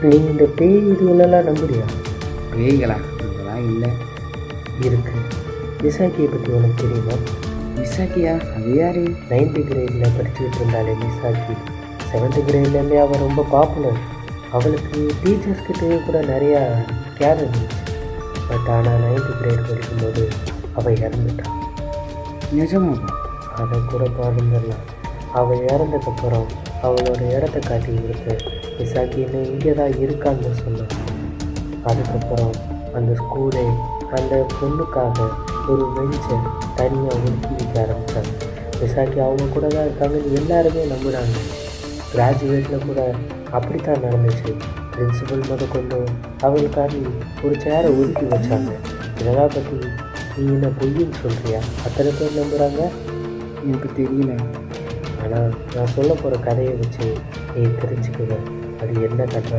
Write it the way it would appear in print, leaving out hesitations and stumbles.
நீ இந்த பேய் இதுகளெல்லாம் நம்புறியா? பேய்களா? இதெல்லாம் இல்லை. இருக்கு. மிசாக்கியை பற்றி உனக்கு தெரியுமா? மிசாக்கியா? அது யார்? 9th கிரேடில் படிச்சுக்கிட்டு இருந்தாலே மிசாக்கி. 7th கிரேட்லேருந்தே அவள் ரொம்ப பாப்புலர். அவளுக்கு டீச்சர்ஸ்கிட்டேயும் கூட நிறையா கேர் இருந்துச்சு. பட் ஆனால் 9th கிரேட் படிக்கும்போது அவள் இறந்துட்டான். நிஜமாக? அதை கூட பாருங்கலாம். அவள் இறந்ததுக்கப்புறம் அவளோட இடத்த காட்டி கொடுத்து மிசாக்கின்னு இங்கே தான் இருக்கான்னு சொன்னான். அதுக்கப்புறம் அந்த ஸ்கூலே அந்த பொண்ணுக்காக ஒரு பெஞ்சை தனியாக ஒதுக்கி வைக்க ஆரம்பித்தாங்க. மிசாக்கி அவங்க கூட தான் இருக்காங்கன்னு எல்லாருமே நம்புகிறாங்க. கிராஜுவேட்டில் கூட அப்படி தான் நடந்துச்சு. பிரின்சிபல் கொண்டு அவளுக்காண்டி ஒரு சேரை ஒதுக்கி வச்சாங்க. இதெல்லாம் பற்றி நீ என்ன பொய்ன்னு சொல்கிறியா? அத்தனை பேர் நம்புகிறாங்க. எனக்கு தெரியல. ஆனால் நான் சொல்ல போகிற கதையை வச்சு நீ தெரிஞ்சுக்குவேன் அது என்ன கதை.